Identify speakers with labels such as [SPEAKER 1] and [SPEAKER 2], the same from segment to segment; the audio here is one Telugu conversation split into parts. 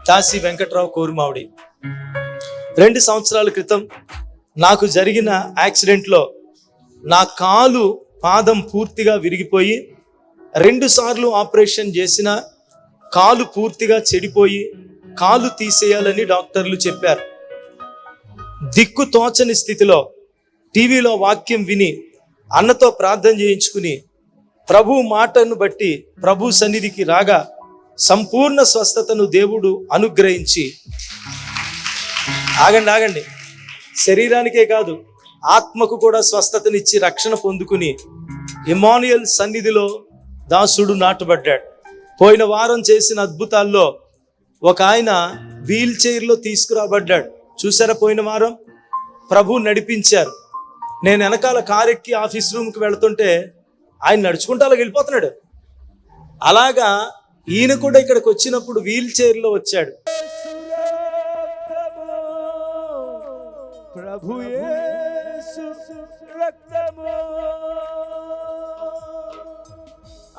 [SPEAKER 1] దాసి వెంకట్రావు కోరుమావిడి. 2 సంవత్సరాల క్రితం నాకు జరిగిన యాక్సిడెంట్లో నా పాదం పూర్తిగా విరిగిపోయి 2 సార్లు ఆపరేషన్ చేసిన కాలు పూర్తిగా చెడిపోయి కాలు తీసేయాలని డాక్టర్లు చెప్పారు. దిక్కు తోచని స్థితిలో టీవీలో వాక్యం విని అన్నతో ప్రార్థన చేయించుకుని ప్రభు మాటను బట్టి ప్రభు సన్నిధికి రాగా సంపూర్ణ స్వస్థతను దేవుడు అనుగ్రహించి, ఆగండి, శరీరానికే కాదు ఆత్మకు కూడా స్వస్థతనిచ్చి రక్షణ పొందుకుని ఇమ్మానుయేల్ సన్నిధిలో దాసుడు నాటబడ్డాడు. పోయిన వారం చేసిన అద్భుతాల్లో ఒక ఆయన వీల్ చైర్లో తీసుకురాబడ్డాడు. చూసారా? పోయిన వారం ప్రభు నడిపించారు. నేను వెనకాల కారెక్కి ఆఫీస్ రూమ్కి వెళుతుంటే ఆయన నడుచుకుంటూ అలా వెళ్ళిపోతున్నాడు. అలాగా ఈయన కూడా ఇక్కడికి వచ్చినప్పుడు వీల్ చైర్లో వచ్చాడు. ప్రభు యేసు రక్తము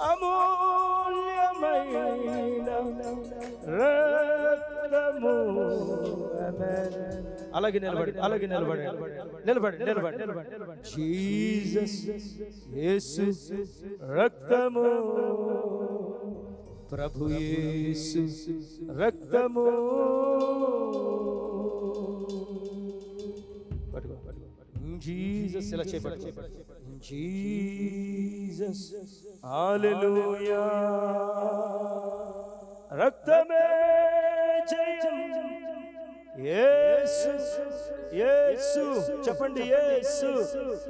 [SPEAKER 1] అమూల్యమైన రక్తము. అలాగే నిలబడి జీసస్ యేసు రక్తము, ప్రభు యేసు రక్తము. జీసస్ ఇలా చేపట్టు. జీసస్ హల్లెలూయా. రక్తమే జయం. యేసు యేసు చెప్పండి. యేసు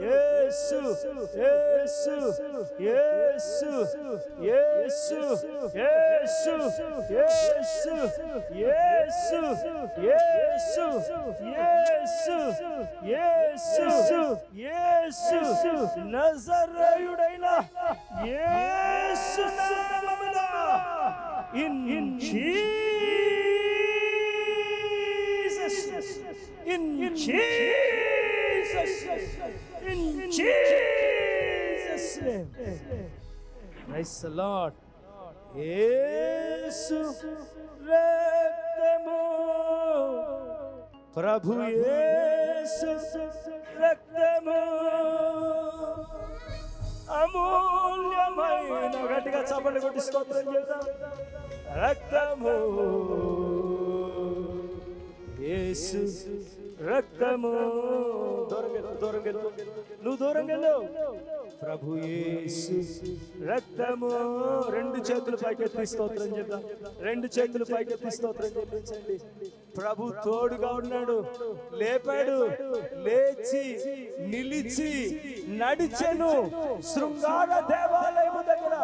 [SPEAKER 1] యేసు యేసు యేసు యేసు యేసు యేసు యేసు యేసు యేసు యేసు నజరేయుడైన యేసు నామమున in In Jesus' name. Praise the Lord. యేసు రక్తము, ప్రభు యేసు రక్తము అమూల్యమైన, గట్టిగా చప్పట్లు కొట్టి స్తోత్రం చేద్దాం. రక్తము యేసు రక్తము. నువ్వు దూరం వెళ్ళు. ప్రభు యేసు రక్తము. 2 చేతులు పైకెత్తి స్తోత్రం చేద్దాం. 2 చేతులు పైకెత్తి స్తోత్రం చెల్లించండి. ప్రభు తోడుగా ఉన్నాడు. లేపాడు, లేచి నిలిచి నడిచెను శృంగార దేవాలయము దగ్గర.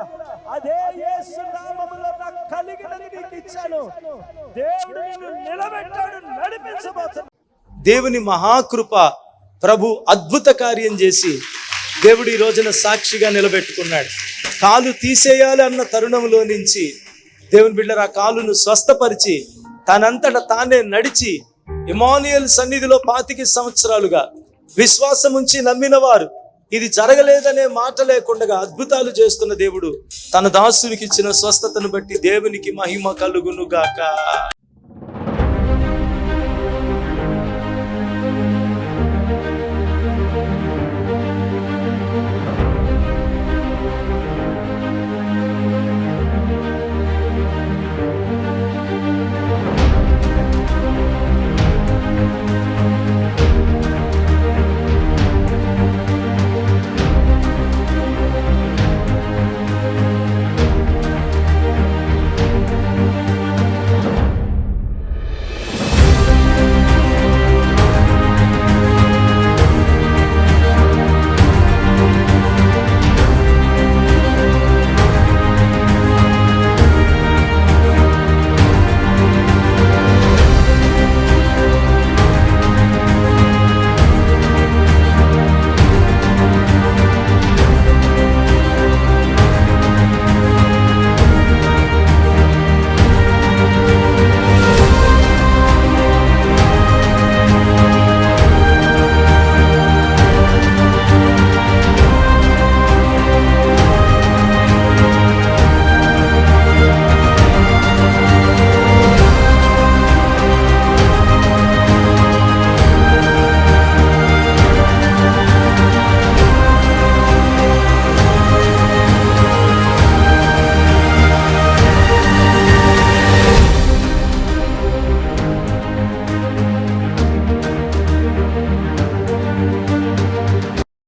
[SPEAKER 1] అదే యేసు నామములో నాకు కలిగినది నీకు ఇచ్చాను. దేవుడు నిన్ను నిలబెట్టాడు, నడిపించబోతున్నాడు. దేవుని మహాకృప, ప్రభు అద్భుత కార్యం చేసి దేవుడు ఈ రోజున సాక్షిగా నిలబెట్టుకున్నాడు. కాలు తీసేయాలి అన్న తరుణంలో నుంచి దేవుని బిడ్డలు ఆ కాలును స్వస్థపరిచి తనంతట తానే నడిచి ఇమ్మానుయేల్ సన్నిధిలో 25 సంవత్సరాలుగా విశ్వాసం ఉంచి నమ్మిన వారు ఇది జరగలేదనే మాట లేకుండా అద్భుతాలు చేస్తున్న దేవుడు తన దాసునికి ఇచ్చిన స్వస్థతను బట్టి దేవునికి మహిమ కలుగును గాక.